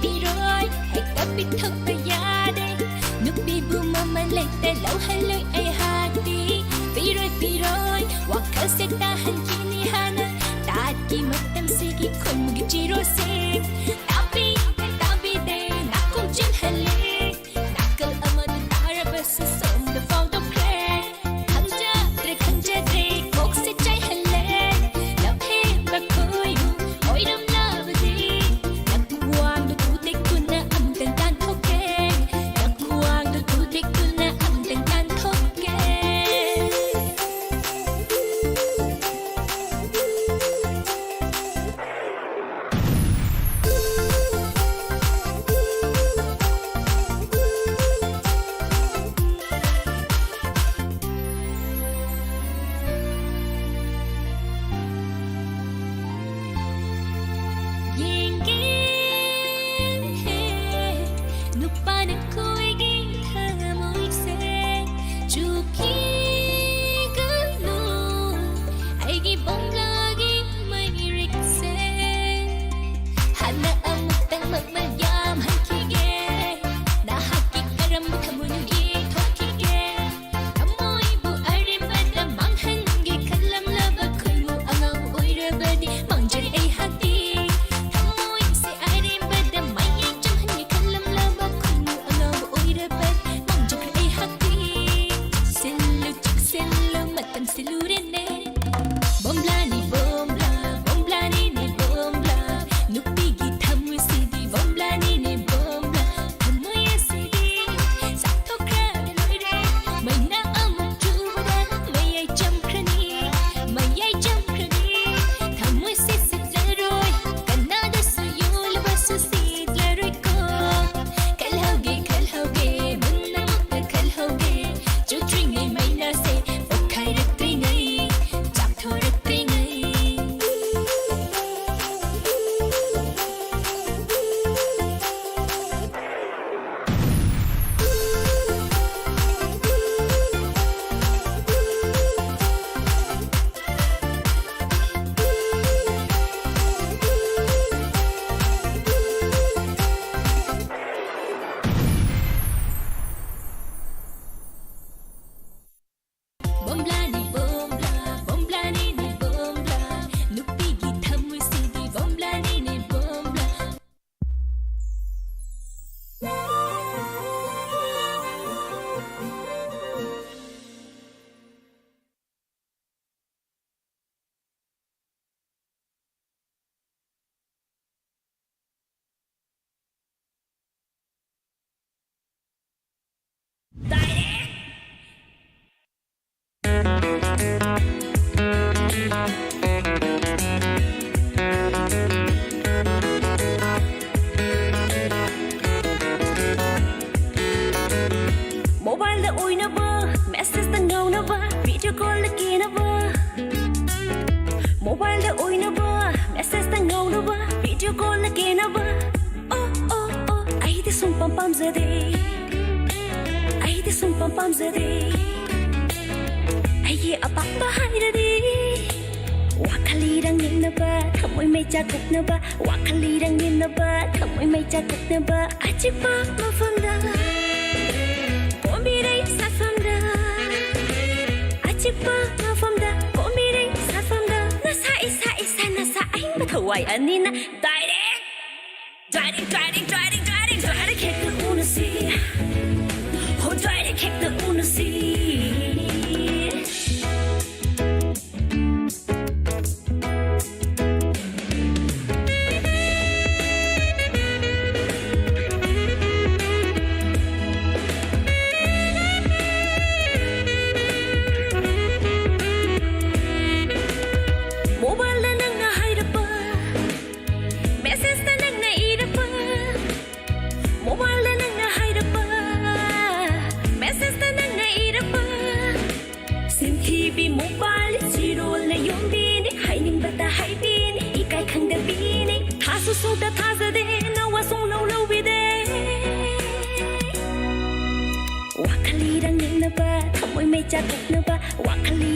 piroi hay ka pithak pa yade nupi bu mama lekta lau haloi ai hati piroi wakal se ta han kini hana ta ki matam sigi khumgi chiro se tabi de nakum chin hale nakal aman tara bas som the fall the play khanja tre kok se chai hale love him ba koi oi dam love di nakuang do tu te kuna am tan tan thoke nakuang do tu te kuna am tan tan thoke Hãy subscribe cho kênh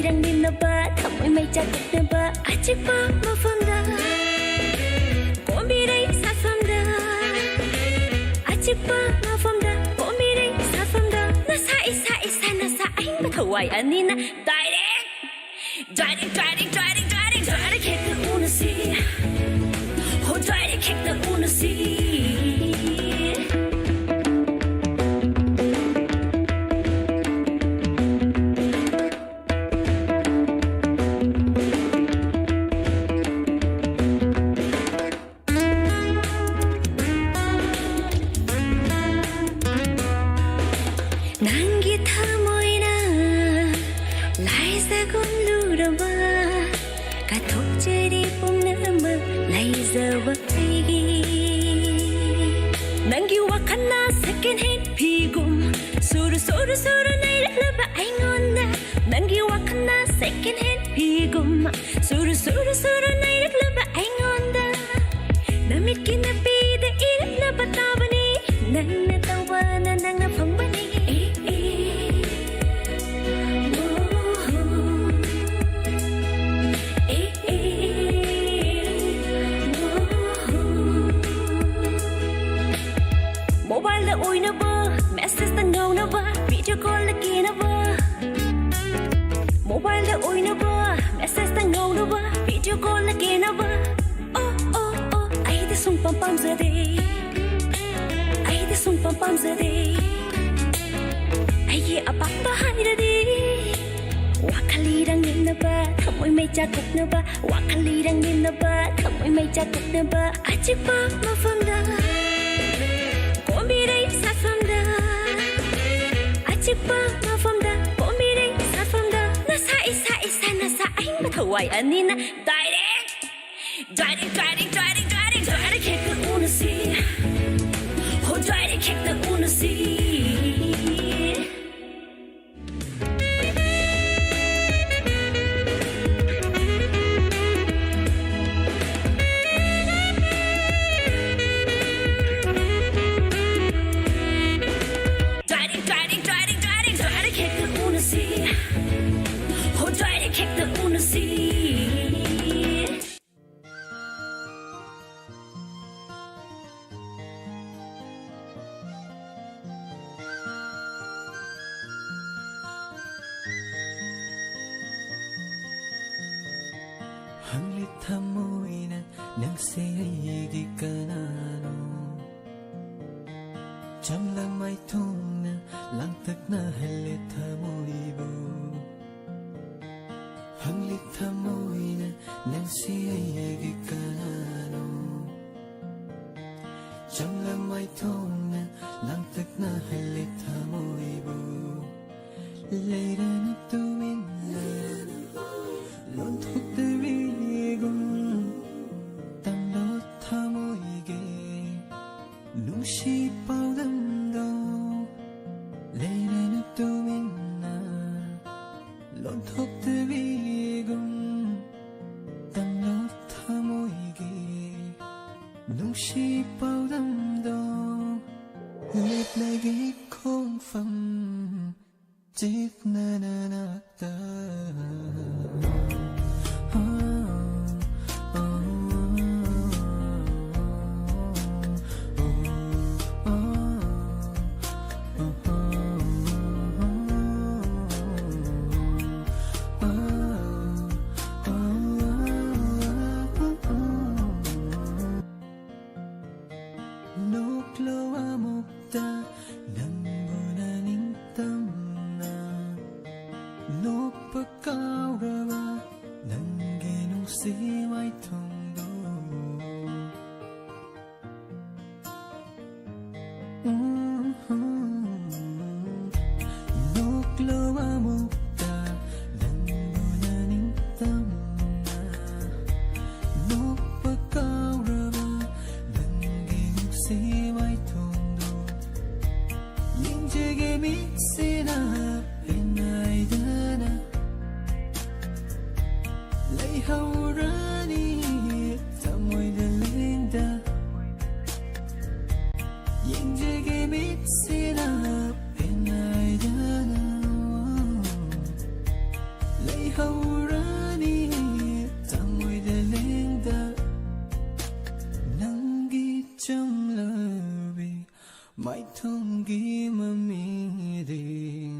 Ghiền Mì Gõ để không bỏ lỡ 아직도 마음다 꼬미를 사품다 나 사이 나 사이 더와이 아니나 Try to kick the Unisy. Oh, try to kick the Unisy. 난기 타 모이나 라이사 곰루라봐 가톡질이 뽕나마 라이자와 피기 난기와 칸나 세컨핸드 피곰 소르 나이라봐 아잉온나 난기와 칸나 세컨핸드 피곰 소르 나이라봐 아잉온다 나밋기 나비다 이라봐 따바니 낭나 따와나 낭나 펑바니 Mobile đã ôi nó bơ, message đang ngầu nó bơ, video call là kia nó bơ. Mobile đã ôi nó bơ, message đang ngầu nó bơ, video call là kia nó bơ. Oh, ai đã sung pam giờ đây, ai đã sung pam giờ đây, ai ye abang bahai ra đi. Wakali đang nhìn nó bơ, thầm môi mây cha cục nó bơ, Wakali đang nhìn nó bơ, thầm môi mây cha cục nó bơ. Ai chỉ bơ mà phong đã. Mirai safamda Achikpa mafamda Ko mirai safamda Na sai na sai Ma thawai anina Try to kick the Unisy Oh try to kick the Unisy Hanglit hamoy na nang sayagi ka na no Cham lang may thong na langtak na halit hamoy bu Hanglit hamoy na nang sayagi ka na no Cham lang may thong na langtak na halit hamoy bu Later na tuwin na Lon thúc tư vi gum Tam lốt tha môi ghê Nung si bao đâm đầu Lê ra nước tu min na Lon thúc tư vi gum Tam lốt tha môi ghê Nung si bao đâm đầu Lết lại ghê không phầm Chết na na na ta mai thông ghi mà mi đi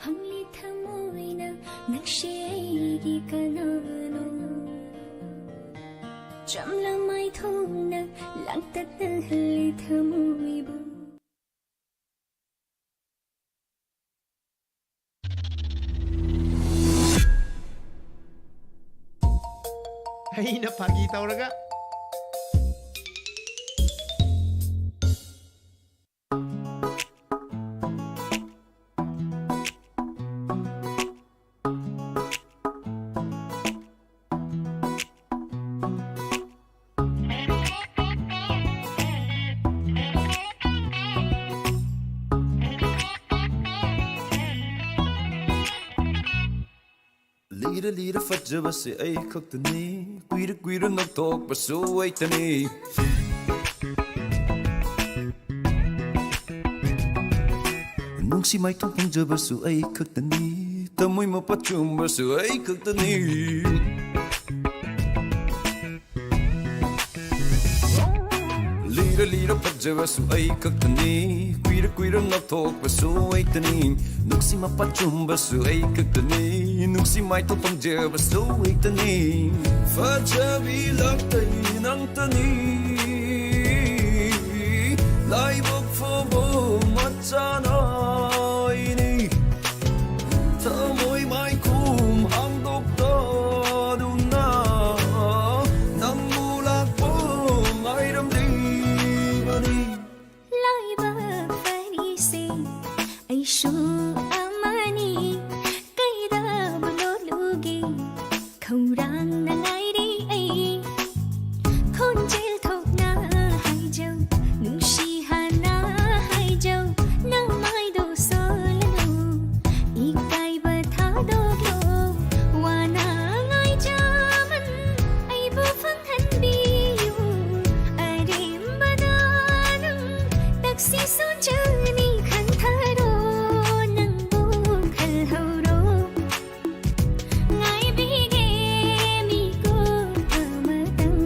ꯍꯪꯂꯤ ꯊꯃꯣꯏꯅ ꯅꯛꯁꯤ ꯑꯩꯒꯤ ꯀꯅꯥꯅꯣ ꯆꯝꯂ ꯃꯥꯏꯊꯣꯡꯅ ꯂꯥꯡꯇꯛꯅꯍꯜꯂꯤ ꯊꯃꯣꯏꯕꯨ ꯑꯩꯅ ꯐꯥꯒꯤ ꯇꯧꯔꯒ Lira lira fajjabase ay khaktani kuira kuira naktokpasu aitani Nungsi mai thong pangjabasu ay khaktani tamoi mapachumbasu ay khaktani Lira lira fajjabase ay khaktani kuira kuira naktokpasu aitani Nungsi mapachumbasu ay khaktani Nungsi mai thong pangjabasu aitani Fajabi laktay nang tani Lai bok fobo machanay ni Tamoy mai kum ang dokta duna Nang mulak po ay ramdimani Lai bak farisi ay shu amani Kaida bulolugi Kaurang na ngairi ay Khonjil thok na hai jau Nung shihan na hai jau Nang mai do solano Ikay ba tha do gyo Wana ngai jaman Ay bu phang han biyu Arim badanang Taksi son jani khan tharo Nang bu khal hauro Ngai bige mi ko amatang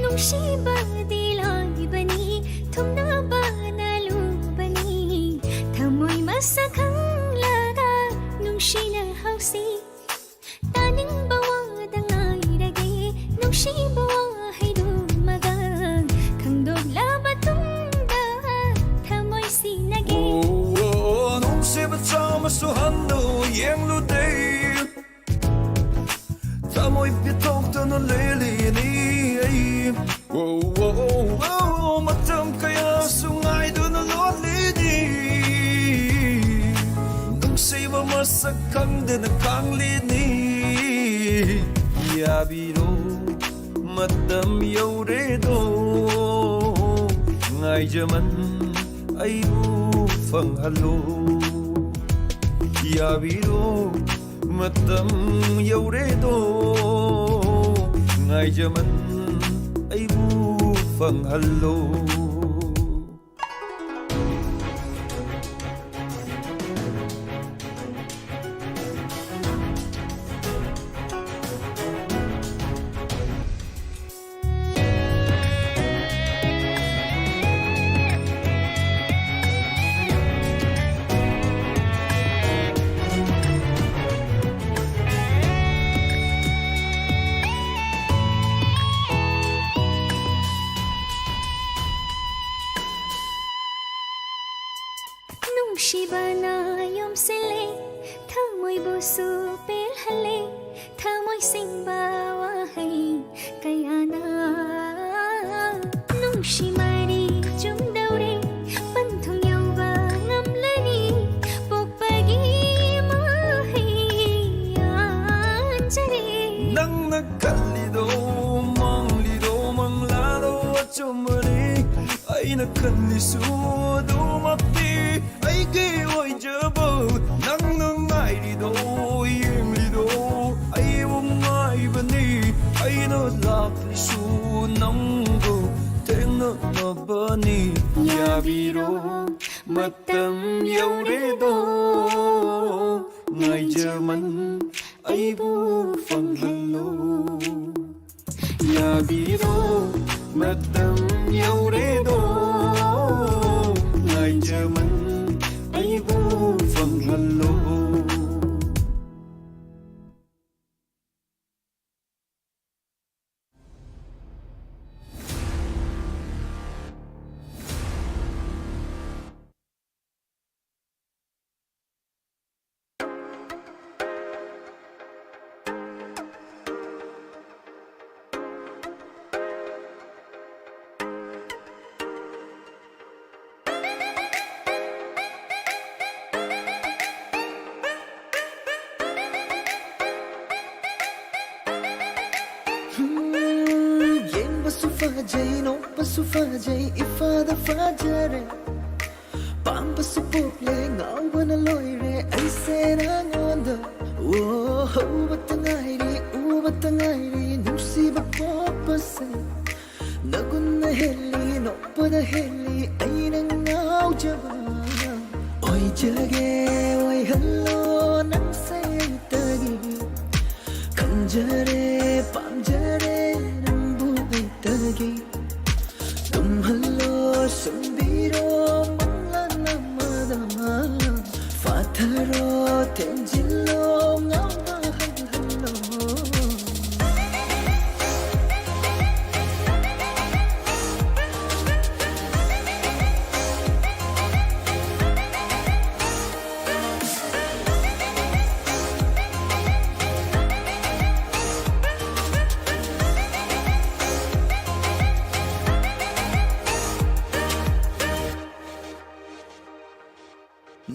Nungsiba dilay bani Thumna ba nalubani Thamoy masakang laga Nungsi na hausi Taning bawa dangay ragi Nungsi bawa hay dumaga Kangdog labatungda Thamoy sinagi Nungsi batsama suhando yang luday Tamoy pitok na lelini Matam kaya sungay doon na lolini Nung siwa masakang din ang kanglini Yabiro matam yauredo Ngay jaman ay bufang halo Yabiro matam yauredo Ngay jaman ay bufang halo supilhali thamoy singbawahay kaya na nung shimari chumdaure panthong yauba ngamlani pokpagi mahay anjari nang nakallido manglido manglado achumari ay nakallisu dumapti ay giyoy jabo nang nangairido yemlido ay umay ay nalaklisu nanggo tena nabani yabiro matam yauredo ngay jaman ay bu fanghalo yabiro matam yauredo ngay jaman ay bu fanghalo Fajay, no pasu fajay, ifada fajare Pam pasu pokle, ngaw wana loire, ay serang onda Oh, batangayri, nusi ba popase Nagun na heli, no pada heli, ay nang ngaw jaba Oy jage, oy hello, nang say tagi Kanjare, pamjare, tum hallo sumbiro manglana madama fatharo tenjillo ngamba hallo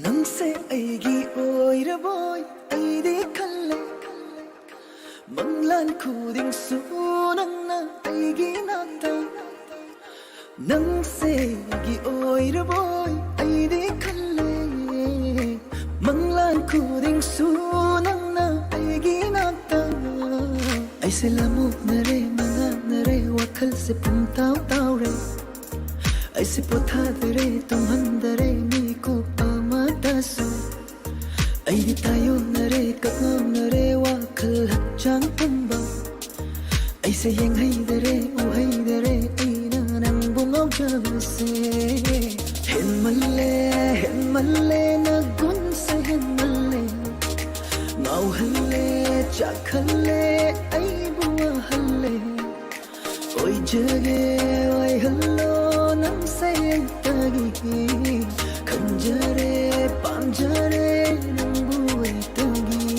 nangse aigi oira boy aidi khalle manglan khuding su nangna aigi nata nangse aigi oira boy aidi khalle manglan khuding su nangna aigi nata aise lamu nare manga nare wakhal se pumtau tau re aise potha dare tumhandare mi ko dasu ay tayo nare kakam nare wakhal hachang tamba ay sayang hay dare ay na nang bungaw jabase hen malle na gun sa hen malle ngaw halle chak halle ay buwa halle oy jage oy hello nang sayang tagi kanjare pamjare nang buhay tagi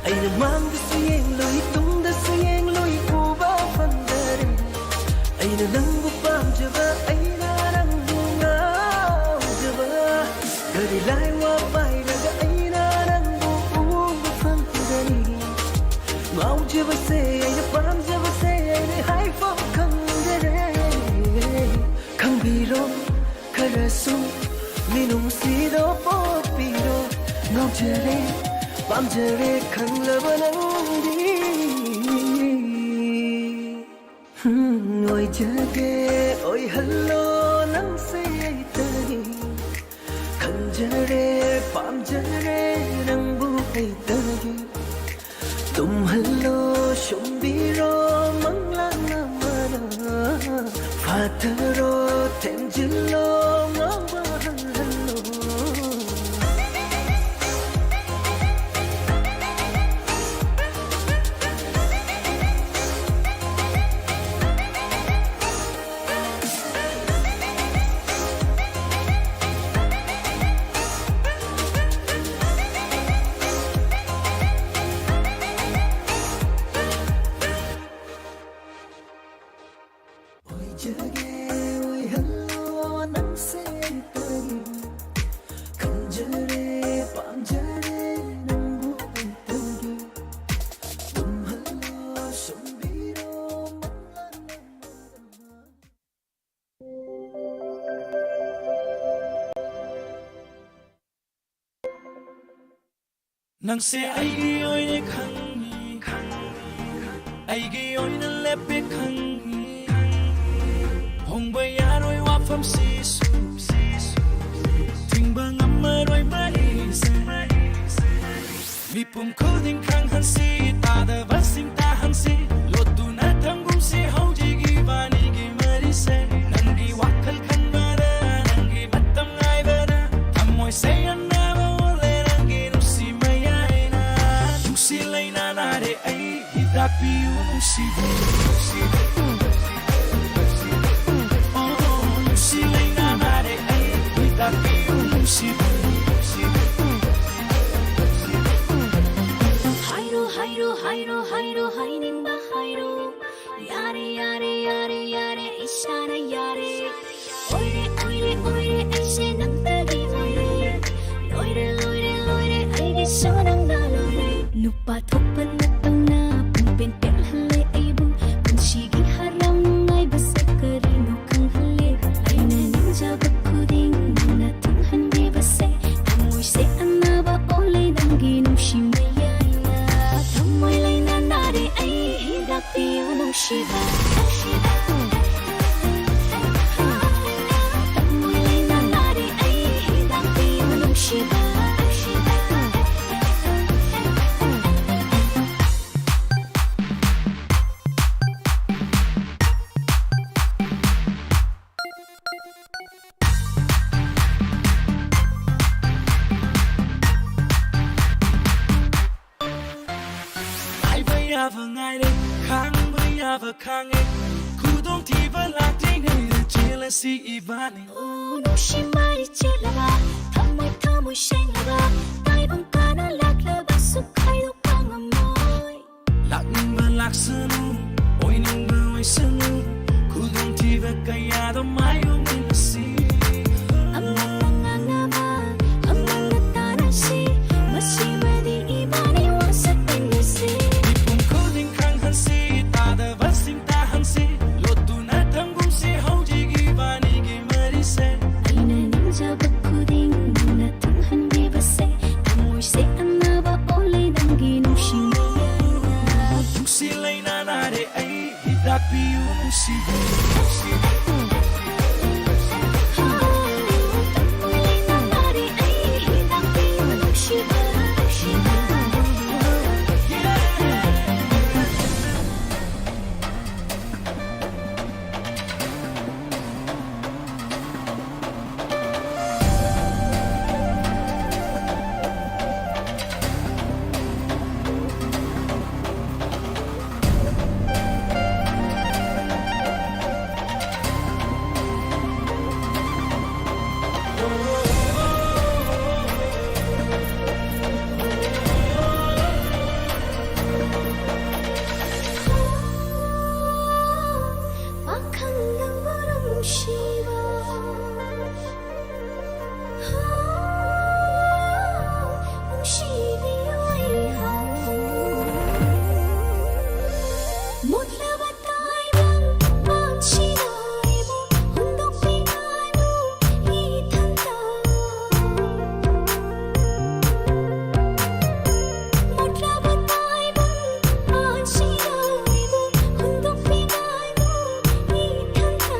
ay naman gusto yung loy tung da sayang loy uba pandare ay na nang bupam jaba ay na nang bungaw jaba dari lai wa bai raga ay na nang buong bupam dari mau jaba se ay na pam jaba se ay na hai fam kang dare kang biro karasu minung sido popiro ngau jare pam jare kang laba nang di oi jage oi hello nang say tagi kanjare pam jare nang buhay tagi tum hello shumbiro manglana mara 마트로 텐질로 넘어할로 저게 왜 흘러 난 새들이 간절해 밤절에 난 부들기 흘러 숨비로 nang se ai gi oi ne khang ni ai gi oi na le pe khang ni hong ba ya roi wa pham si su ting ba ngam ma roi ma i se mi pum ko ding khang han si ta da va sim ta han si lo tu na thang gum si hau ji gi ba ni gi ma ri se nang gi wa khal khan ba da nang gi batam ngai ba da tham moi se an na ba le nang gi nu si ma ya na nu si lai na na de ai hi da pi u nu si bu Hairo, hairo, hairo, hairo, haining ba hairo. Yare, yare, yare, yare, ishana yare. Oire, oire, oire, Eshei nang tagi oire. Loire, loire, loire, aigi sonang na loire. Nupa thopan na tang na, pumpen pen hale aibu. Punshigi harang ngai basakari no kang hale. Aina ninja bakuding na tung hande base. Tamoy se anaba ole dangi nung shimaya. Tamoy lay na nare ay hidak piyo nung shiba. Tamoy lay na nare ay hidak piyo nung shiba. ai ba ya va ngai le khang ba ya va khang e khu dong ti ba la ting ne jealousy i ba ni nung shimari chelaga. Tamoy tamoy shengaga. Tai bang kana lakla basuk kayo pangamoy. lak ning ba lak sanu oi ning ba oi sanu khu dong ti ba ka ya do mai o mi si Amangangaba, amangatanashi, masimadi ibani wasatinisi. pum ko ding khang han si ta da va sim ta han si lo tu na thang gum si hau ji gi ba ni gi ma ri se Aina ninja bakuding na tunghan di base. Tamoy se anaba ole dangi nung shimaya. nu si lai na na de ai hi da pi u nu si bu Tamoy lay na nare ay hidak piyo nung shiba. Makhandang walang shiba. Nung shibi ay hao. Mutla ba tayo bang pagsinay mo? Hundok pinay mo itanda. Mutla ba tayo bang pagsinay mo? Hundok pinay mo itanda.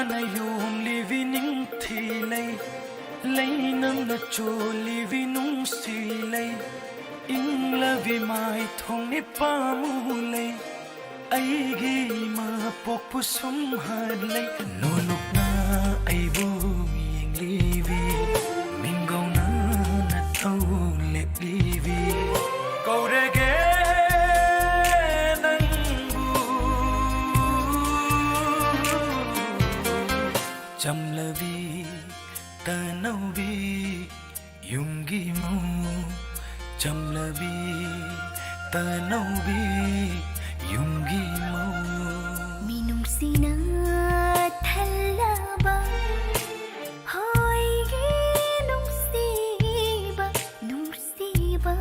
na yom li vi ning thi lấy nam na cho li vi nung si lấy in la vi mai thong ni pa mu lấy ai gi ma pok pu sum han lấy no luk na ai bu yeng li vi min gong na thâu lệ li vi câu re ge nang bu cham la vi ta nau vi yung gi mau cham la vi ta nau vi yung gi mau minung sina thalaba hoy gi nung siba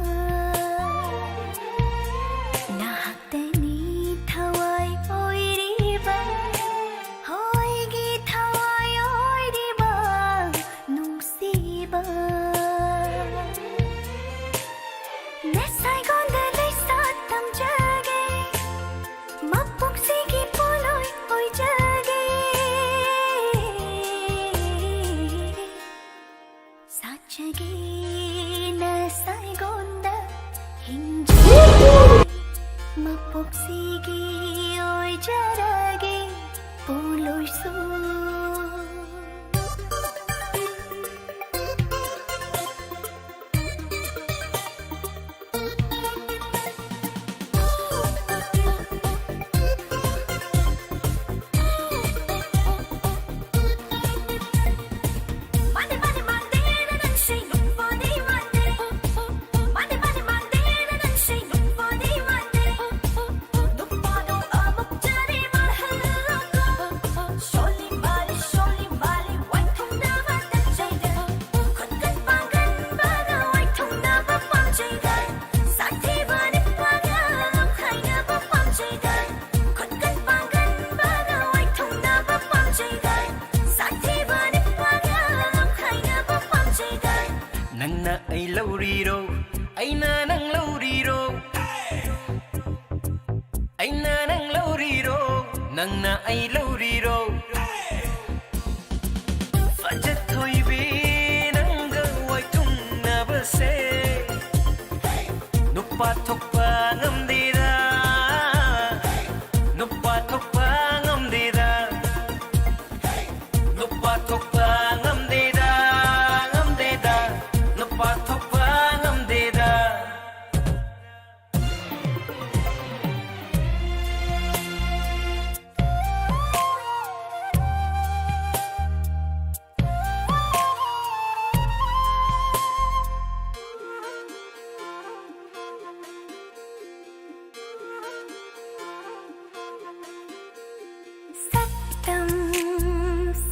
nahaktani thawai oi riba hoy gi thawai oi riba nung siba ne saigon de lai sa tam jage mapok sige poloi oi jage sachage na saigon da hinja mapok sige oi jarage poloi su nang na ai lâu đi ro ai na nang lâu đi ro ai na nang lâu đi ro nang na ai lâu đi ro fa jet thôi bi nang ga wai tung na ba se no pa thok pa ngam đi ra no pa thok pa ngam đi ra no pa thok pa ngam đi ra no pa thok pa ngam đi ra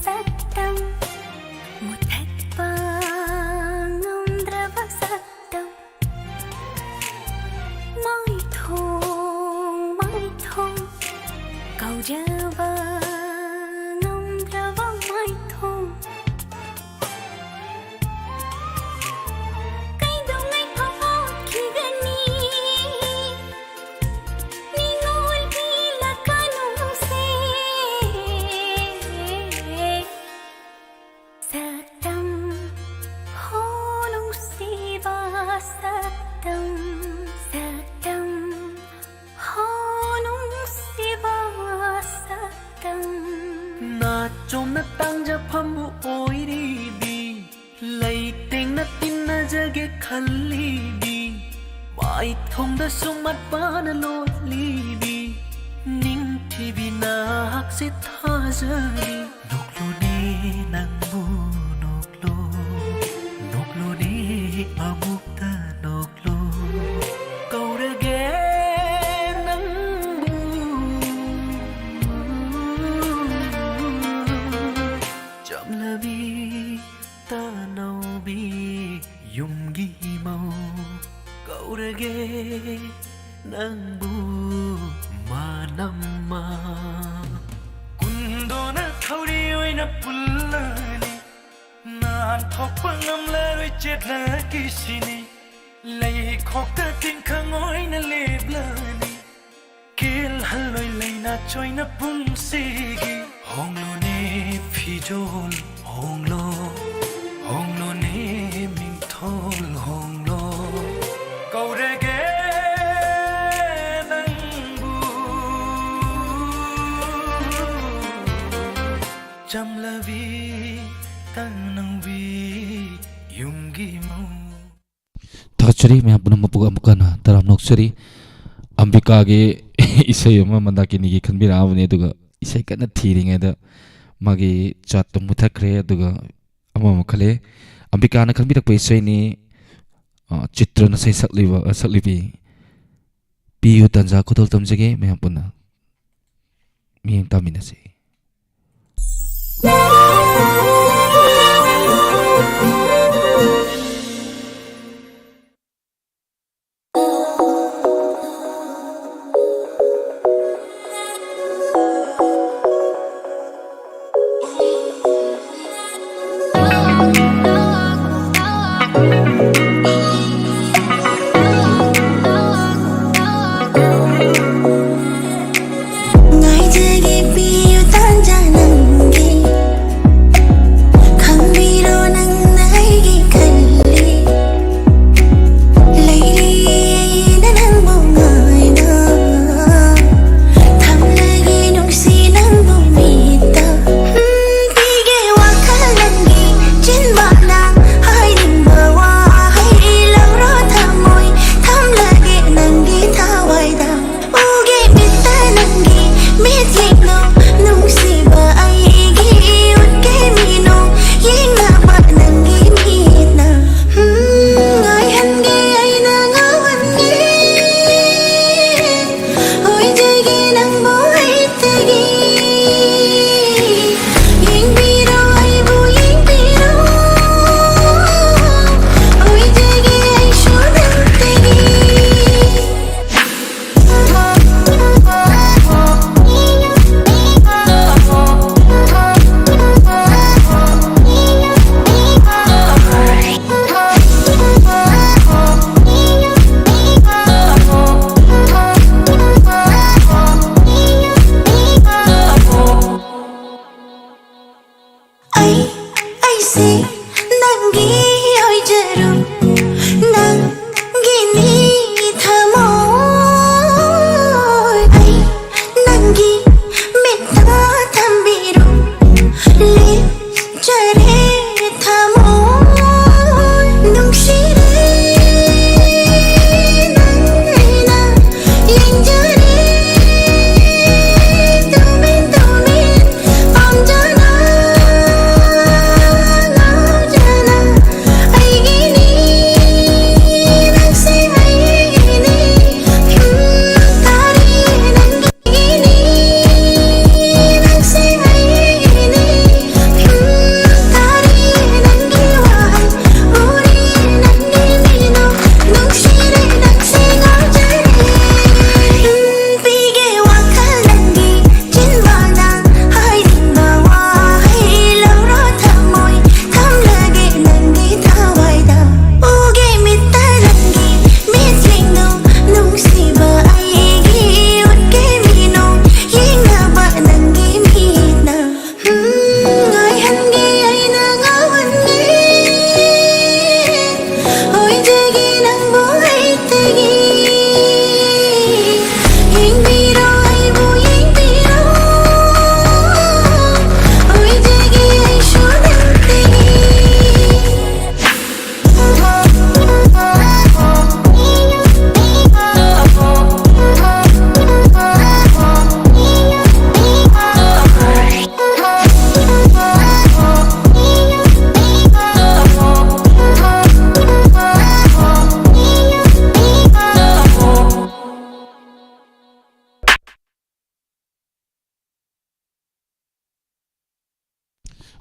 Saktam muthak pangam drava saktam mai thong kau java ngam drava mai thong kai dong ngai pha khi gani ni ngol ki la kanung se saktam honung siva saktam honung siva saktam na chom na tang ja pham bu oi ri bi lai teng na tin na jage khalli bi mai thong da sung mat pa na lo li bi ning thi bi na hak se tha jari nok lo ne nang bu nok lo ne amuk ta nok lo kau ra ge nang bu cham la bi ta nau bi yung gi mau kau ra ge nang bu ma nam ma kundo na khauri oi na pullani nan thok pa ngam la roi chet la kisini lai khok ta ting khang oi na lep lani kel haloi lai na choi na pung sigi honglo ne phijol honglo honglo ne mingthol honglo kaurege nangbu jamlavi tanangvi yunggi mau Takachuri me apuna mapuga mukana taram noksuri ambika ge isai ama mandakini gi khanbira avne duga isai kana thiringa magi chat to muthakre duga ama makhale ambika na khanbira pa isai ni chitra na sai saklibi piu tanja khodol tamjage me apuna mi tamina se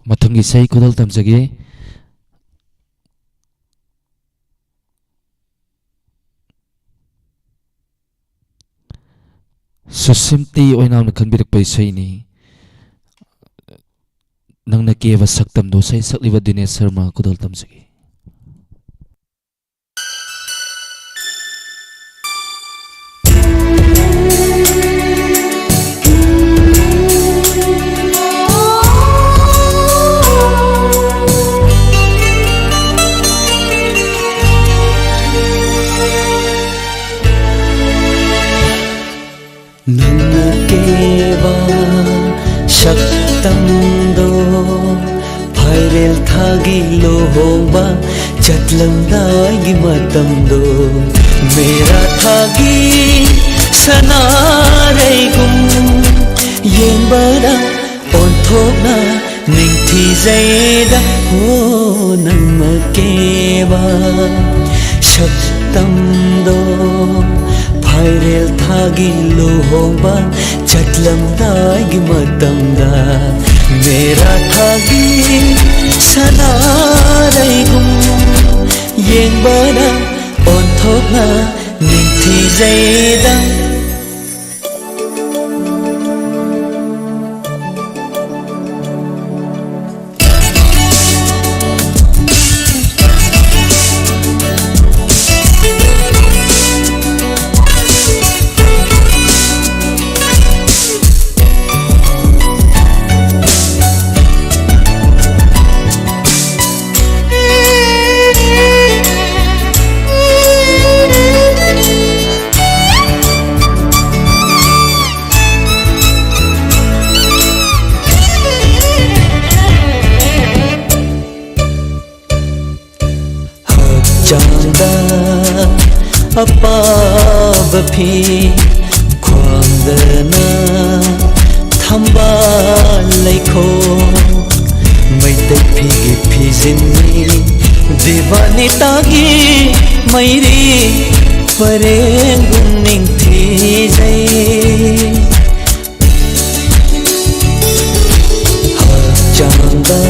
mathang isai kodol tamjage susimti oinam na khanbirak pa isai ni nangna keva saktam do sai sakliba Dinesh Sharma kodol tamjage ꯇꯝꯗꯣ ꯐꯥꯏꯔꯦꯜ ꯊꯥꯒꯤ ꯂꯨꯍꯣꯡꯕ ꯆꯠꯂꯝꯗꯥꯏꯒꯤ ꯃꯇꯝꯗꯣ ꯃꯦꯔꯥ ꯊꯥꯒꯤ ꯁꯅꯥꯔꯩꯒꯨꯝ ꯌꯦꯡꯕꯗ ꯑꯣꯟꯊꯣꯛꯅ ꯅꯤꯡꯊꯤꯖꯩꯗ ꯅꯪꯃꯛꯀꯦꯕ ꯁꯛꯇꯝꯗꯣ ꯐꯥꯏꯔꯦꯜ ꯊꯥꯒꯤ ꯂꯨꯍꯣꯡꯕ ꯆꯠꯂꯝꯗꯥꯏꯒꯤ ꯃꯇꯝꯗ ꯃꯦꯔꯥ ꯊꯥꯒꯤ ꯁꯅꯥꯔꯩꯒꯨꯝ ꯌꯦꯡꯕꯗ ꯑꯣꯟꯊꯣꯛꯅ ꯅꯤꯡꯊꯤꯖꯩꯗ ꯍꯛꯆꯥꯡꯗ ꯑꯄꯥꯕ ꯐꯤ ꯈ꯭ꯋꯥꯡꯗꯅ ꯊꯝꯕꯥꯜ ꯂꯩꯈꯣꯛ ꯃꯩꯇꯩ ꯐꯤꯒꯤ ꯐꯤꯖꯤꯟꯅꯤ ꯗꯤꯕꯥꯅꯤꯇꯥꯒꯤ ꯃꯩꯔꯤ ꯄꯔꯦꯡꯒꯨꯝ ꯅꯤꯡꯊꯤꯖꯩ ꯍꯛꯆꯥꯡꯗ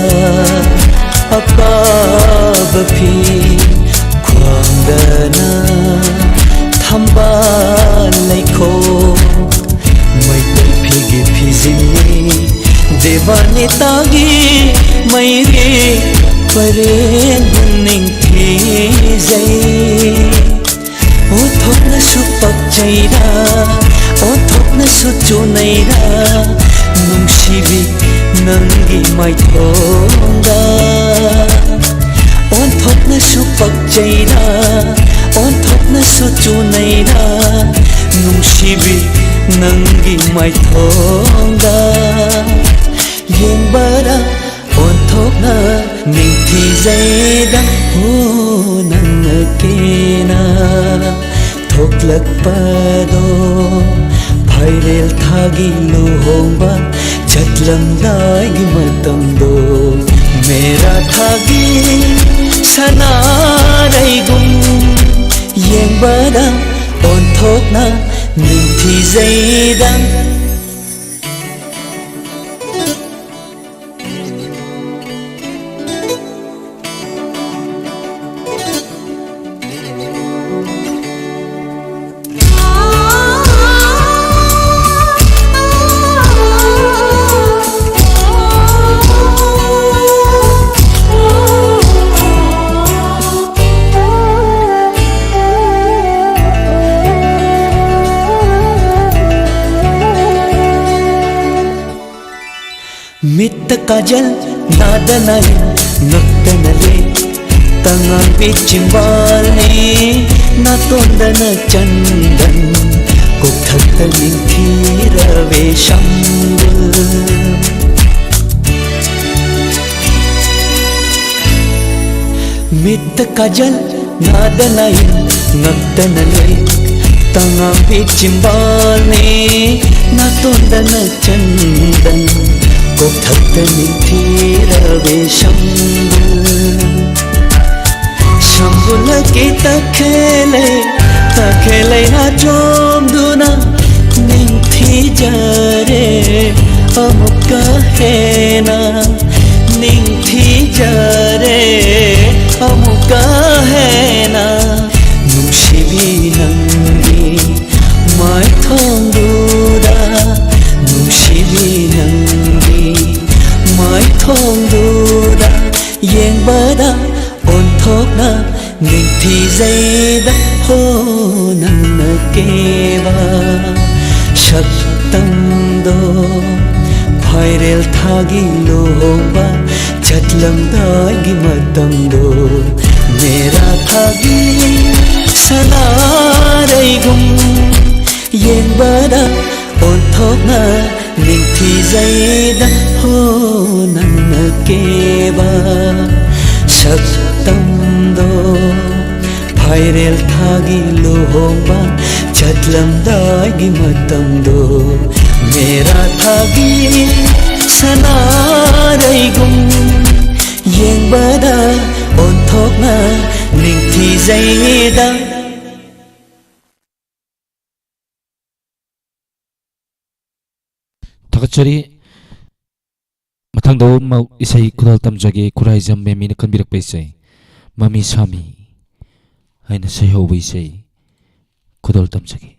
ꯑꯄꯥꯕ ꯐꯤ ꯈ꯭ꯋꯥꯡꯗꯅ ꯊꯝꯕꯥꯜ ꯂꯩꯈꯣꯛ ꯃꯩꯇꯩ ꯐꯤꯒꯤ ꯐꯤꯖꯤꯟꯅꯤ ꯗꯦꯕꯥꯅꯤꯇꯥꯒꯤ ꯃꯩꯔꯤ ꯄꯔꯦꯡꯒꯨꯝ ꯅꯤꯡꯊꯤꯖꯩ ꯑꯣꯟꯊꯣꯛꯅꯁꯨ ꯄꯛꯆꯩꯔꯥ ꯑꯣꯟꯊꯣꯛꯅꯁꯨ ꯆꯨꯅꯩꯔꯥ ꯅꯨꯡꯁꯤꯕꯤ ꯅꯪꯒꯤ ꯃꯥꯏꯊꯣꯡꯗ ꯑꯣꯟꯊꯣꯛꯅꯁꯨ ꯄꯛꯆꯩꯔꯥ ꯑꯣꯟꯊꯣꯛꯅꯁꯨ ꯆꯨꯅꯩꯔꯥ ꯅꯨꯡꯁꯤꯕꯤ ꯅꯪꯒꯤ ꯃꯥꯏꯊꯣꯡꯗ ꯌꯦꯡꯕꯗ ꯑꯣꯟꯊꯣꯛꯅ ꯅꯤꯡꯊꯤꯖꯩꯗ ꯅꯪꯉꯛꯀꯦꯅ ꯊꯣꯛꯂꯛꯄꯗꯣ ꯐꯥꯏꯔꯦꯜ ꯊꯥꯒꯤ ꯂꯨꯍꯣꯡꯕ ꯆꯠꯂꯝꯗꯥꯏꯒꯤ ꯃꯇꯝꯗꯣ ꯃꯦꯔꯥ ꯊꯥꯒꯤ ꯁꯅꯥꯔꯩꯒꯨꯝ ꯌꯦꯡꯕꯗ ꯑꯣꯟꯊꯣꯛꯅ ꯅꯤꯡꯊꯤꯖꯩꯗ मित्त काजल नादनाई नक्तनले तंगांपी चिंबालने नातोंदन चंदन कोठत्त निंथिरवे शंब मित्त काजल नादनाई नक्तनले तंगांपी चिंबालने नातोंदन चंदन कोठत्त निंथिरवे शंबु शंबुलकी तखेले ना चोमदुना निंथिजरे अमुक्का हेना निंथिजरे अमुक्का हेना नुंशिबी नंगी माइथोंदुदा नुंशिबी नंगी माइथोंदुदा येंबदा ओंथोकना निंथिजैदा हो नन्नकेबा शक्तंदो फाइरेल थागी लोहोंबा चटलंदागी मतंदो मेरा थागी सनारैगुम येंबदा ओंथोकना निंथिजैदा हो केबा सक्तमदो भाइरेल थागी लुहोंबा चटलमदागी मतमदो मेरा थागी सनारैगुम येंबदा ओंथोकना निंथिजैदा थागतचरी मथांदो इसै खुदाल तमजगे खुराइजम मेमीना खनबिरक पैसै ममी सामी हाइना सैहौब इसै खुदाल तमजगे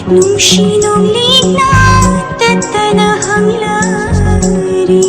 Nung sinong lina tatana hanglari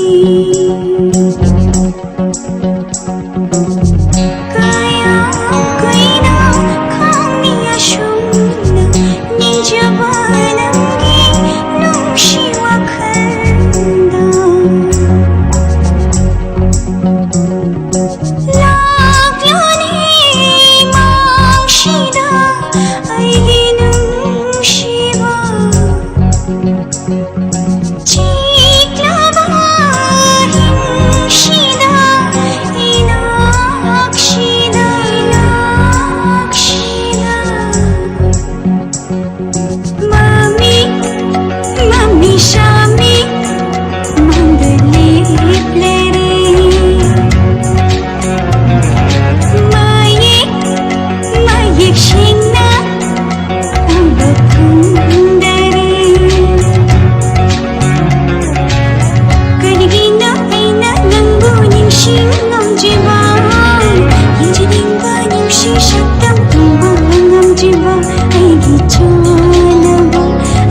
जानबा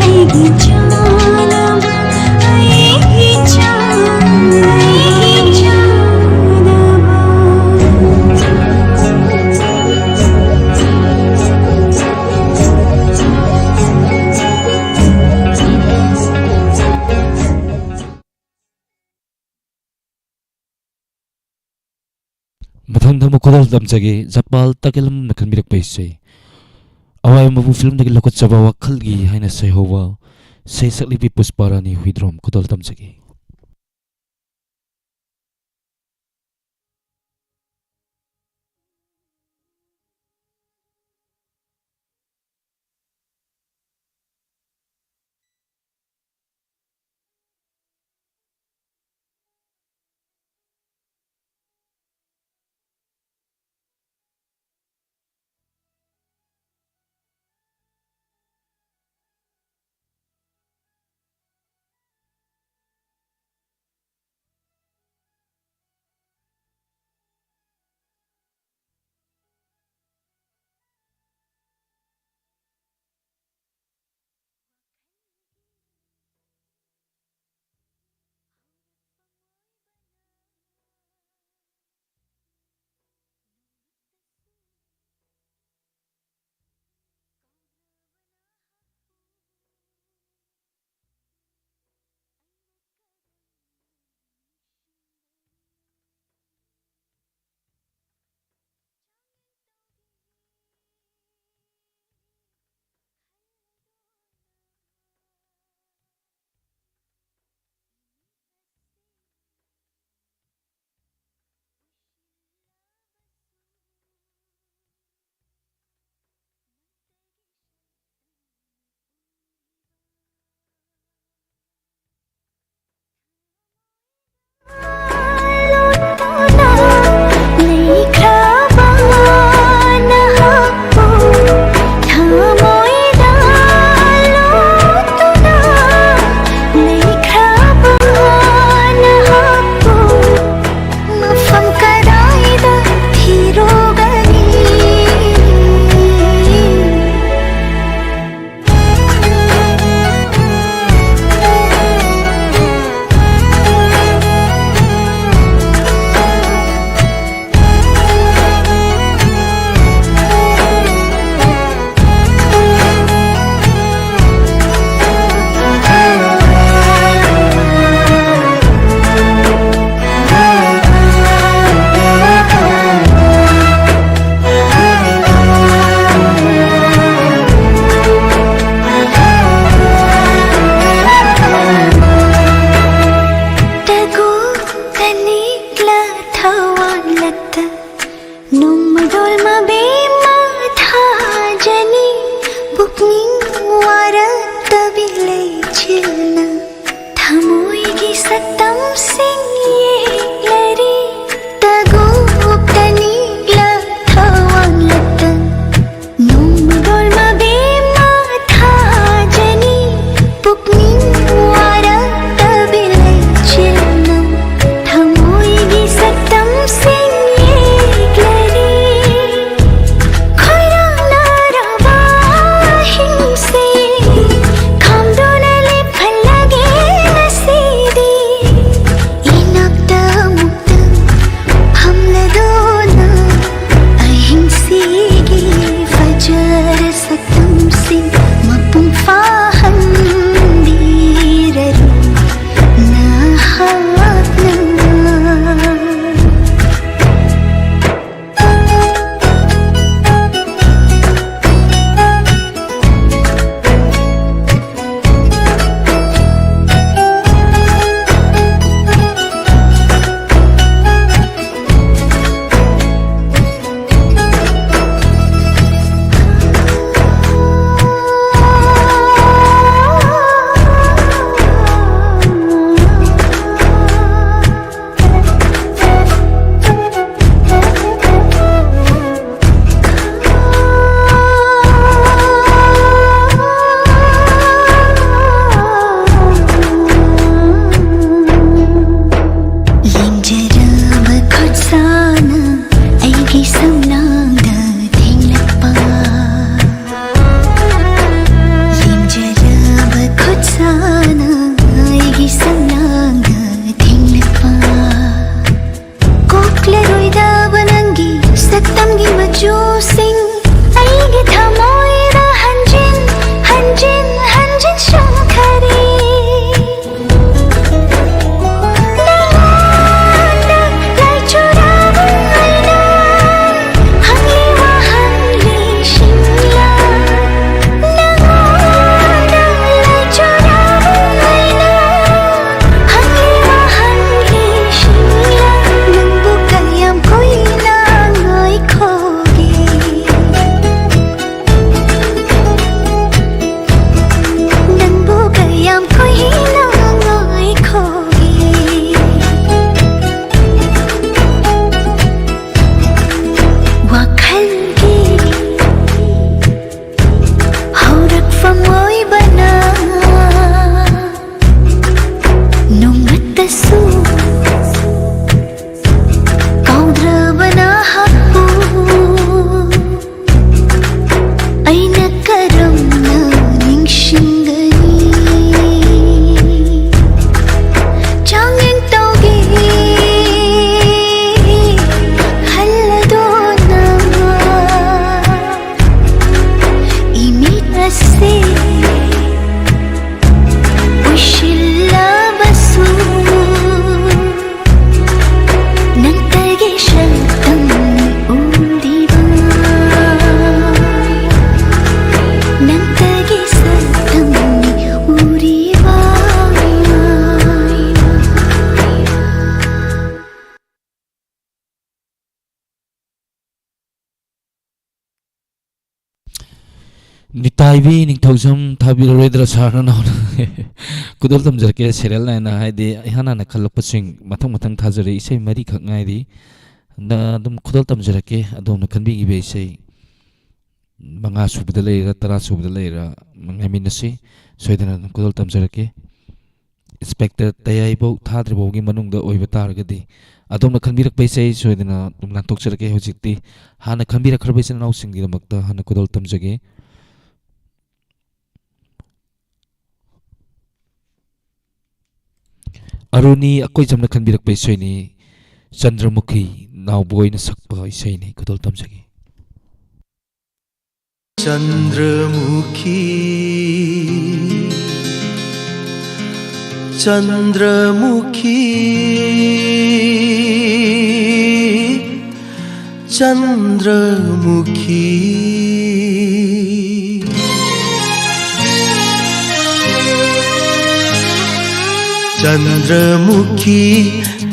अइगी जानबा अइगी जानबा ꯃꯊꯪꯗ ꯑꯃꯨꯛ ꯈꯨꯗꯣꯜ ꯇꯝꯖꯒꯦ ꯖꯄꯥꯜ ꯇꯥꯀꯦꯂꯝ ꯅꯥꯀꯟꯕꯤꯔꯛꯄ ꯏꯁꯩ ꯑꯋꯥꯏ ꯃꯕꯨ ꯐꯤꯂꯝꯗꯒꯤ ꯂꯧꯈꯠꯆꯕ ꯋꯥꯈꯜꯒꯤ ꯍꯥꯏꯅ ꯁꯩꯍꯧꯕ ꯏꯁꯩ ꯁꯛꯂꯤꯕꯤ ꯄꯨꯁꯄꯥꯔꯥꯅꯤ ꯍꯨꯏꯗ꯭ꯔꯣꯝ ꯈꯨꯗꯣꯜ ꯇꯝꯖꯒꯦ निताइबी निथौजम थाबिरोइद्र सारना कुदल तमजरके सेरियल नायना हाइदे इहाना ना खलपसिंग मथंग मथंग थाजरे इसै मरी खक ngaidi na dum khudal tamjarake adom na khanbi gibe isai manga subda leira tara subda leira mangaminasi soidana dum khudal tamjarake inspector tayai bo thadri bo gi manung da oiba targadi adom na khanbirak paisai soidana dum lantok jarake hojikti hana khanbirak kharbai sin nau singi damakta hana khudal tamjage Aruni akoi jamna khanbirak paisai ni Chandramukhi now boy na sakpa isai ni kudol tamjagi Chandramukhi Chandramukhi Chandramukhi Chandramukhi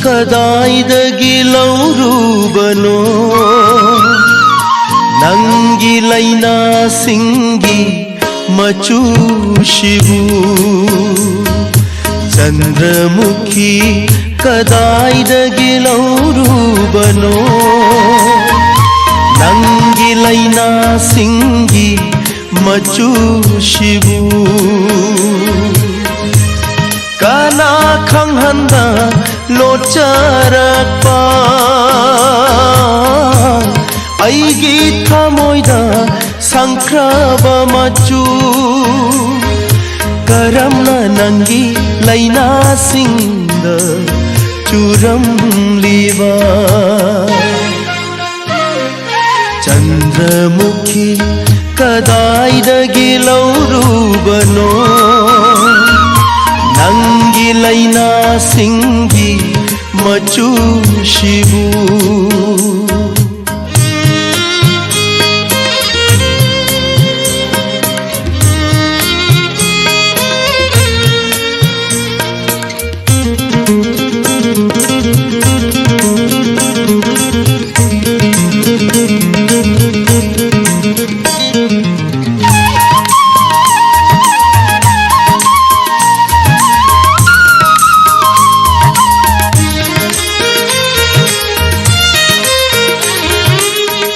ಕದಾಯ್ದಗಿ ಲೌರೂಬನೋ ನಂಗಿ ಲೈನಾ ಸಿಂಗಿ ಮಚೂಶಿವು ಚಂದ್ರಮುಖಿ ಕದಾಯ್ದಗಿ ಲೌರೂಬನೋ ನಂಗಿ ಲೈನಾ ಸಿಂಗಿ ಮಚೂಶಿವು Kana khanghanda locharakpa aigi thamoida sankraba machu karamna nangi laina singda churam liwa Chandramukhi kadaidagi laurubano ನಂಗಿ ಲೈನಾ ಸಿಂಗಿ ಮಚು Shivu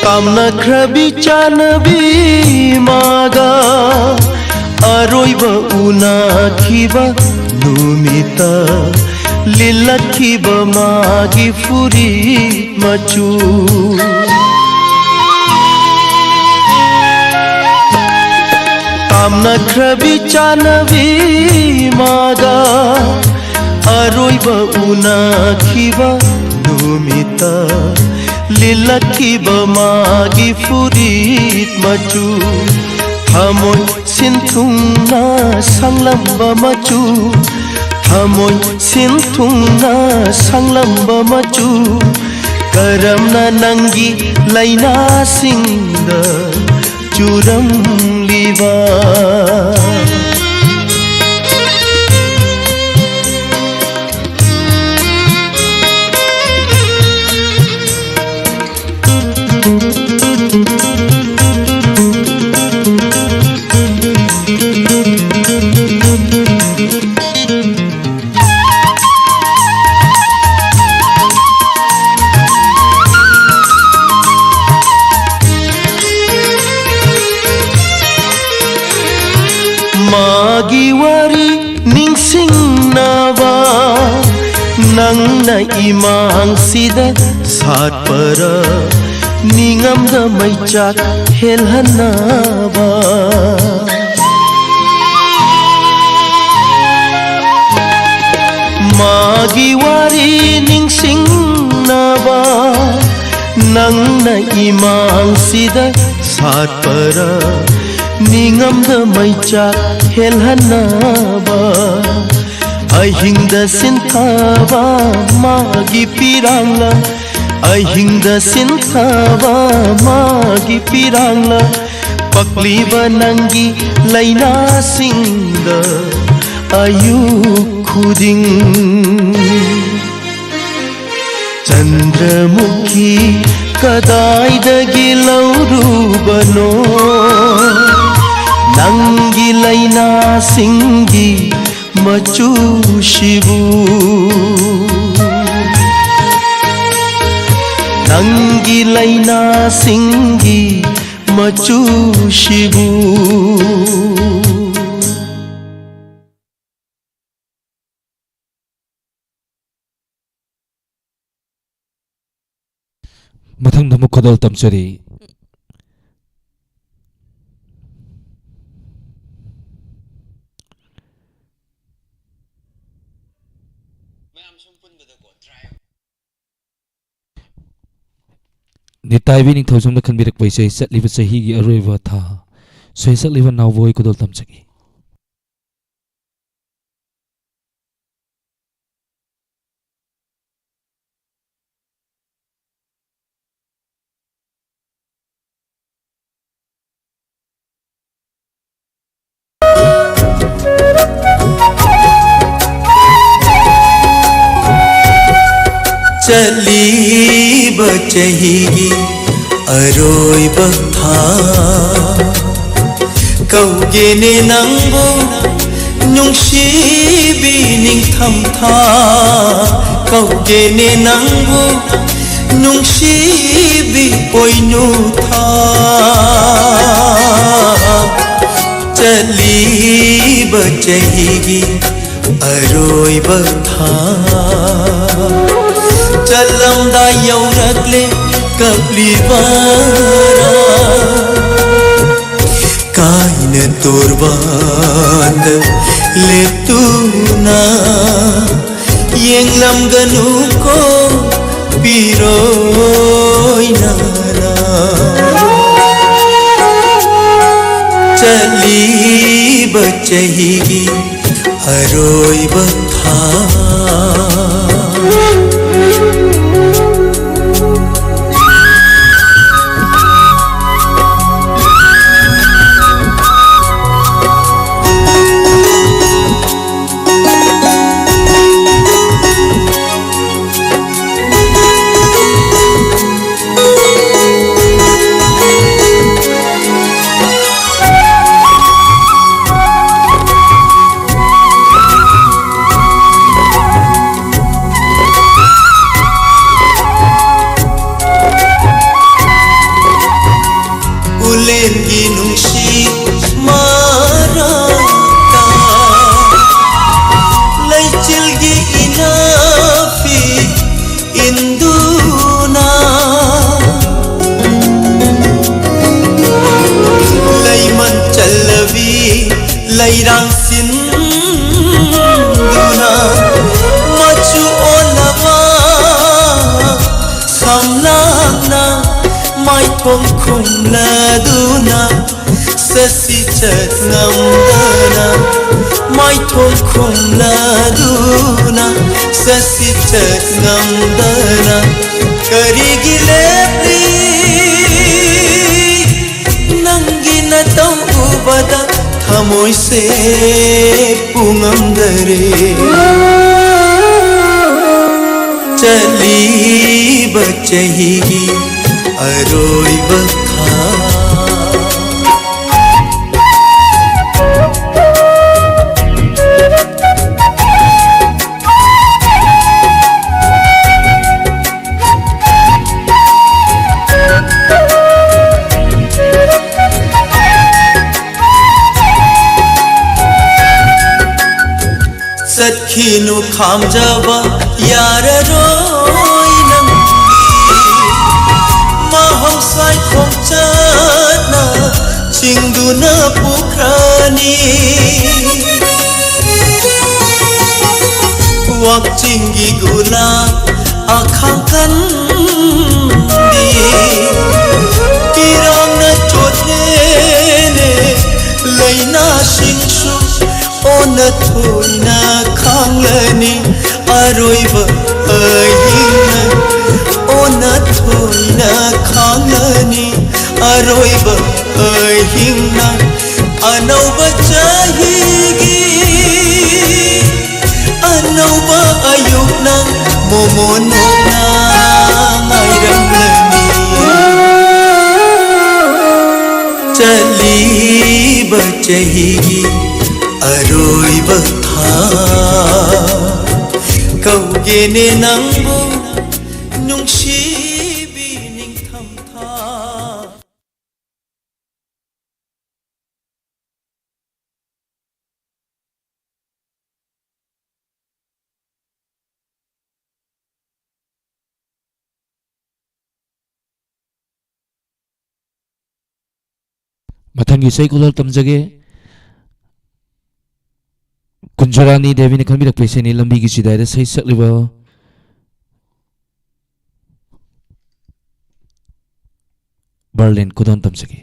Kamna krabi chanabi maga aroiba una khiba numita lilla khiba magi furi machu Kamna krabi chanabi maga aroiba una khiba numita Lilaki bamagi furit maju Hamoy sintung na sanglam bamaju Hamoy sintung na sanglam bamaju Karam na nangi laina singda Juram liwa Magiwari ningsing nawa Nangna imang sida satpara Ningam da maichak helhanawa Magiwari ningsing nawa Nangna imang sida satpara Ningam da maichak helhanawa Ahing da sinthaba magi pirangla Ahing da sinthaba magi pirangla Pakliba nangi laina singda ayu khuding Chandramukhi kadaidagi laurubano ꯂꯩꯅꯥꯁꯤꯡꯒꯤ ꯃꯆꯨꯁꯤꯕꯨ ꯅꯪꯒꯤ ꯂꯩꯅꯥꯁꯤꯡꯒꯤ ꯃꯆꯨꯁꯤꯕꯨ ꯃꯊꯪꯗ ꯑꯃꯨꯛ ꯈꯨꯗꯣꯜ ꯇꯝꯖꯔꯤ ꯅꯤꯇꯥꯏꯕꯤ ꯅꯤꯡꯊꯧꯖꯝꯅ ꯈꯟꯕꯤꯔꯛꯄ ꯏꯁꯩ ꯆꯠꯂꯤꯕ ꯆꯍꯤꯒꯤ ꯑꯔꯣꯏꯕ ꯊꯥ ꯁꯣꯏ ꯁꯛꯂꯤꯕ ꯅꯥꯎꯕꯣꯏ ꯈꯨꯗꯣꯜ ꯇꯝꯖꯒꯤ ꯆꯠꯂꯤꯕ ꯆꯍꯤꯒꯤ ꯑꯔꯣꯏꯕ ꯊꯥ ꯀꯧꯒꯦꯅꯦ ꯅꯪꯕꯨ ꯅꯨꯡꯁꯤꯕꯤ ꯅꯤꯡꯊꯝꯊꯥ ꯀꯧꯒꯦꯅꯦ ꯅꯪꯕꯨ ꯅꯨꯡꯁꯤꯕꯤ ꯄꯣꯏꯅꯨ ꯊꯥ ꯆꯠꯂꯤꯕ ꯆꯍꯤꯒꯤ ꯑꯔꯣꯏꯕ ꯊꯥ ꯆꯠꯂꯝꯗꯥ ꯌꯧꯔꯛꯂꯦ ꯀꯞꯂꯤꯕꯔꯥ ꯀꯥꯏꯅ ꯇꯣꯔꯕꯥꯟꯗ ꯂꯦꯞꯇꯨꯅ ꯌꯦꯡꯂꯝꯒꯅꯨꯀꯣ ꯄꯤꯔꯣꯏꯅꯔꯥ ꯆꯠꯂꯤꯕ ꯆꯍꯤꯒꯤ ꯑꯔꯣꯏꯕ ꯊꯥ ꯈꯨꯝꯂꯗꯨꯅ ꯁꯁꯤ ꯆꯠꯉꯝꯗꯅ ꯃꯥꯏꯊꯣꯡ ꯈꯨꯝꯂꯗꯨꯅ ꯁꯁꯤ ꯆꯠꯉꯝꯗꯅ ꯀꯔꯤꯒꯤ ꯂꯦꯞꯂꯤ ꯅꯪꯒꯤ ꯅꯇꯧ ꯎꯕꯗ ꯊꯃꯣꯏꯁꯦ ꯄꯨꯡꯉꯝꯗꯔꯦ ꯆꯠꯂꯤꯕ ꯆꯍꯤꯒꯤ ꯑꯔꯣꯏꯕ ꯊꯥ ꯆꯠꯈꯤꯅꯨ ꯈꯥꯝꯖꯕ ꯌꯥꯔꯔꯣꯏ mahomsai khomchana chingduna pukrani wakchingi gula akhangkan di kirangna chotne laina singsu ona thoina khanglani aroiba aina ona thoina khanglani aroiba aina anauba chahigi anauba ayukna momona ngairamlani chaliba chahigi ꯑꯔꯣꯏꯕ ꯊꯥ ꯀꯧꯒꯦꯅꯦ ꯅꯪꯕꯨ ꯅꯨꯡꯁꯤꯕꯤ ꯅꯤꯡꯊꯝꯊꯥ ꯃꯊꯪꯒꯤ ꯏꯁꯩ ꯈꯨꯠꯂꯣꯜ ꯇꯝꯖꯒꯦ ꯀꯨꯟꯖꯔꯥꯅꯤ ꯗꯦꯕꯤꯅ ꯈꯟꯕꯤꯔꯛꯄ ꯏꯁꯩꯅꯤ ꯂꯝꯕꯤꯒꯤ ꯆꯤꯗꯥꯏꯗ ꯏꯁꯩ ꯁꯛꯂꯤꯕ ꯕꯔꯂꯤꯟ ꯈꯨꯗꯣꯜ ꯇꯝꯖꯒꯦ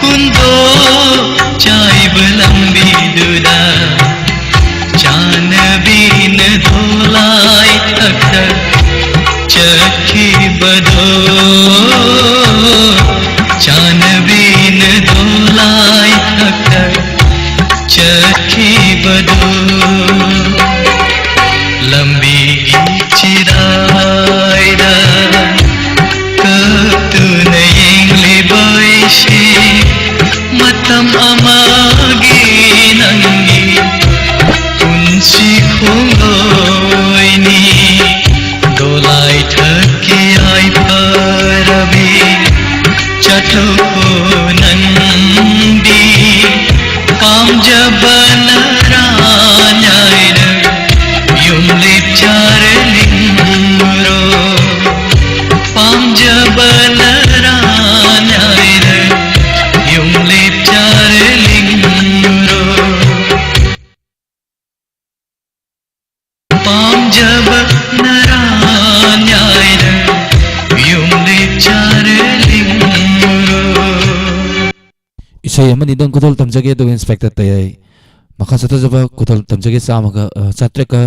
Kundo chai belambi duda न धोलाई अक्सर चखी बदो चान भी न धोलाई अक्सर चखी बदो लंबी चिरायदा कतु नयंगले बैशे मतम अमागे नंगी पुंसी खुंगोइनी दोलाई थके आई परबी चटको नंदी पाम जबन रान्याइन युमले चार लिंगरो पाम जबन रान्याइन युमले चार लिंगरो पाम जब नारायण युमले चार लिंगरो Isay amani dong kudol tamjage do inspector tayay makasata jaba kudol tamjage samaga chatreka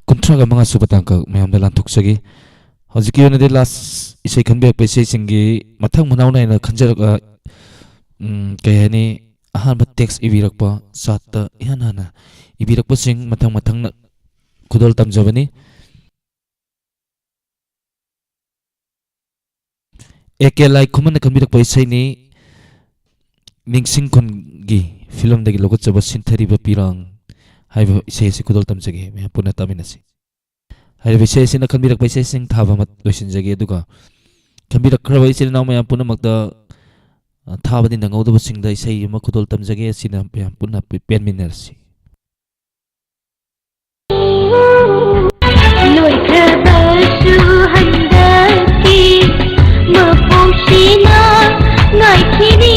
kuntraga mga subatangka mayam dalan tuksagi hojiki yone de last isay khanbe pese singi mathang manauna ina khanjaraga kayani ahan text ibirakpa satta ihana ibirakpa sing mathang na kudol tamjabani ekelai khuman khanbirakpa isay ni ningsing khongi film dagi logot chaba sinthari ba pirang haiba isay se kudol tamjage me puna taminasi haiba isay se na khanbirak ba isay sing thaba mat loisinjage aduga khanbirak khraba isay na me puna makta thaba din ngau da sing da isay ma kudol tamjage sina me puna pen minersi loi khabasu handaki mapusina ngai khini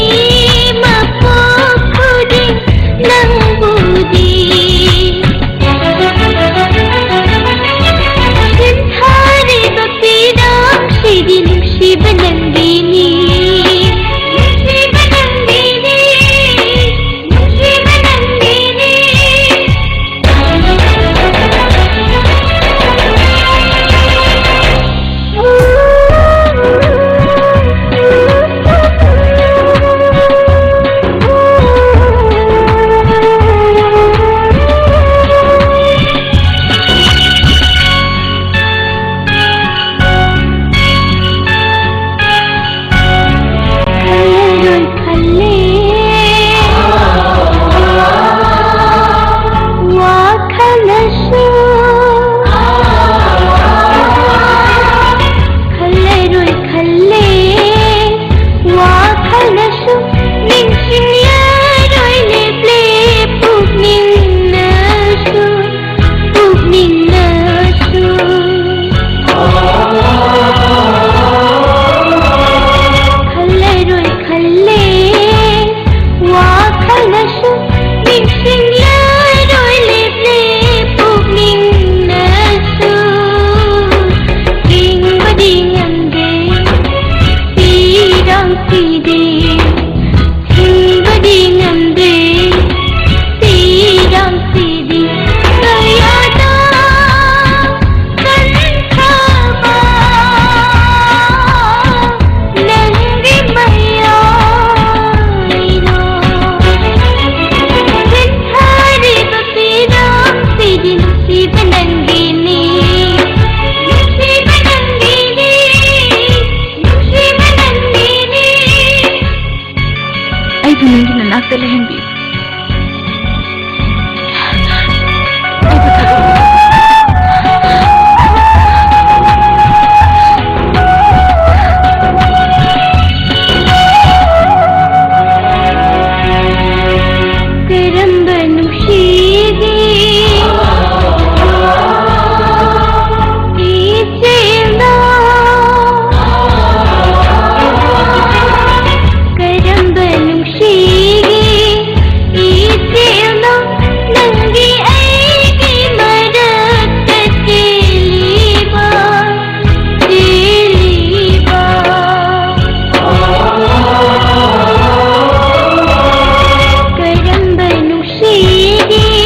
Shigi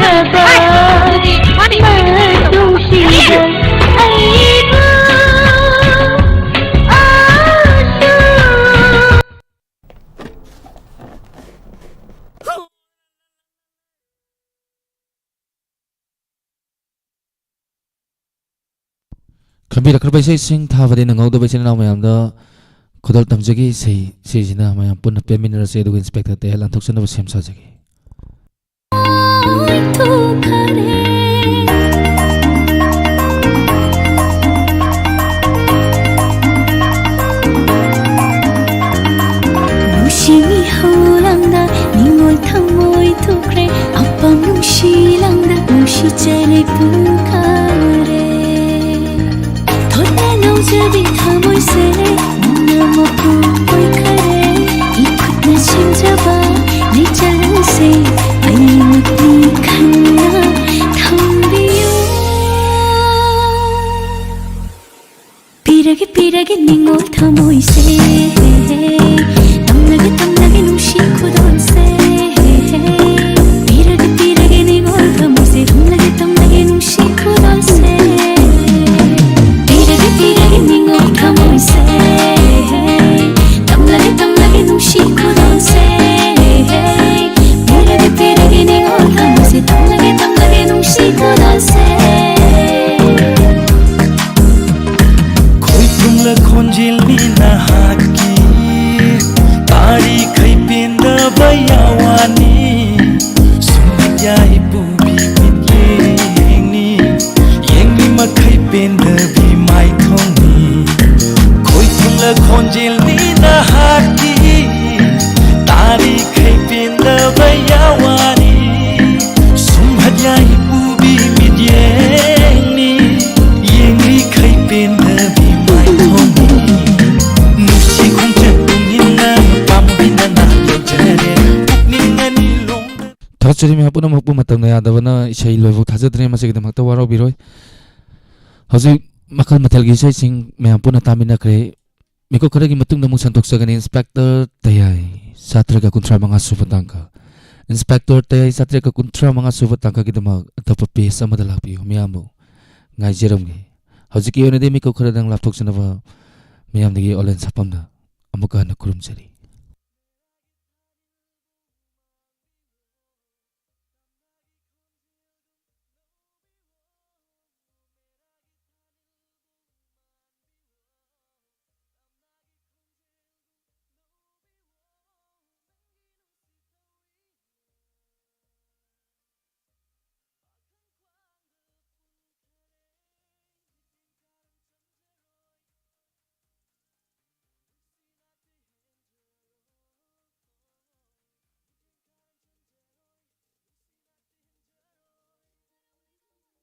ꯆꯤꯡꯖꯕ ꯃꯇꯨꯡꯁꯤꯗ ꯑꯩꯕꯨ ꯈꯟꯕꯤꯔꯛꯈ꯭ꯔꯕ ꯏꯁꯩꯁꯤꯡ ꯊꯥꯕꯗꯤ ꯅꯪꯍꯧꯗꯕ ꯏꯆꯤꯟ ꯏꯅꯥꯎ ꯃꯌꯥꯝꯗ ꯈꯨꯗꯣꯜ ꯇꯝꯖꯒꯦ ꯏꯁꯩꯁꯤꯅ ꯃꯌꯥꯝ ꯄꯨꯟꯅ ꯄꯦꯟꯃꯤꯟꯅꯔꯁꯤ ꯑꯗꯨꯒ ꯏꯟꯁꯄꯦꯛꯇꯔ ꯇꯌꯥ ꯂꯥꯟꯊꯣꯛꯆꯅꯕ ꯁꯦꯝ ꯁꯥꯖꯒꯦ ꯅꯨꯡꯁꯤꯃꯤ ꯍꯧꯔꯥꯡꯗ ꯅꯤꯡꯉꯣꯜ ꯊꯃꯣꯏ ꯊꯣꯛꯈ꯭ꯔꯦ ꯑꯄꯥꯝ ꯅꯨꯡꯁꯤꯂꯥꯡꯗ ꯅꯨꯡꯁꯤꯖꯔꯦ ꯄꯨꯡꯈꯥꯔꯦ ꯊꯣꯠꯅ ꯅꯧꯖꯕꯤ ꯊꯃꯣꯏꯁꯦ ꯅꯪꯅ ꯃꯄꯨꯡ ꯑꯣꯏꯈꯔꯦ 이खुꯠꯅ ꯁꯦꯝꯖꯕ 내 ꯆꯜꯁꯦ ꯑꯩꯃꯛꯅꯤ ꯈꯟꯅ ꯊꯝꯕꯤꯌꯨ ꯄꯤꯔꯒꯦ ꯄꯤꯔꯒꯦ ꯅꯤꯡꯉꯣꯜ ꯊꯃꯣꯏꯁꯦ 땀나게 땀나게 눈시 굳어세 삐르게 삐르게 네 골감세 땀나게 땀나게 눈시 굳어세 삐르게 삐르게 네 골감세 땀나게 땀나게 눈시 굳어세 삐르게 삐르게 네 골감세 땀나게 땀나게 눈시 굳어세 खोइथुंला खोन्जिलनि नाहाकी तारिखै पेन्दबा यावानी सुमयाइ पुबी मित्येंनी येंगनि मखै पेन्दबी माइथोंनी खोइथुंला खोन्जिलनि नाहाकी तारिखै पेन्दबा यावानी सुमयाइ पुबी मित्येंनी येंगनि खै पेन्दबी ꯊꯥꯖꯔꯤ ꯃꯌꯥꯝ ꯄꯨꯝꯅꯃꯛꯄꯨ ꯃꯇꯝꯅ ꯌꯥꯗꯕꯅ ꯏꯁꯩ ꯂꯣꯏꯐꯥꯎ ꯊꯥꯖꯗ꯭ꯔꯦ ꯃꯁꯤꯒꯤꯗꯃꯛꯇ ꯋꯥꯔꯧꯕꯤꯔꯣꯏ ꯍꯧꯖꯤꯛ ꯃꯈꯜ ꯃꯊꯦꯜꯒꯤ ꯏꯁꯩꯁꯤꯡ ꯃꯌꯥꯝ ꯄꯨꯟꯅ ꯇꯥꯃꯤꯟꯅꯈ꯭ꯔꯦ ꯃꯤꯀꯨꯞ ꯈꯔꯒꯤ ꯃꯇꯨꯡꯗ ꯑꯃꯨꯛ ꯁꯟꯗꯣꯛꯆꯒꯅꯤ ꯏꯟꯁꯄꯦꯛꯇꯔ ꯇꯌꯥꯏ 735 ꯁꯨꯕ ꯇꯥꯡꯀ ꯏꯟꯁꯄꯦꯛꯇꯔ ꯇꯌꯥꯏ 735 ꯁꯨꯕ ꯇꯥꯡꯀꯒꯤꯗꯃꯛ ꯑꯇꯣꯞꯄ ꯄꯦꯖ ꯑꯃꯗ ꯂꯥꯛꯄꯤꯌꯨ ꯃꯤꯌꯥꯝꯕꯨ ꯉꯥꯏꯖꯔꯝꯒꯦ ꯍꯧꯖꯤꯛꯀꯤ ꯑꯣꯏꯅꯗꯤ ꯃꯤꯀꯨꯞ ꯈꯔꯗꯪ ꯂꯥꯞꯊꯣꯛꯆꯅꯕ ꯃꯤꯌꯥꯝꯗꯒꯤ ꯑꯣꯟꯂꯥꯏꯟ ꯁꯥꯐꯝꯗ ꯑꯃꯨꯛꯀ ꯍꯟꯅ ꯈꯨꯔꯨꯝꯖꯔꯤ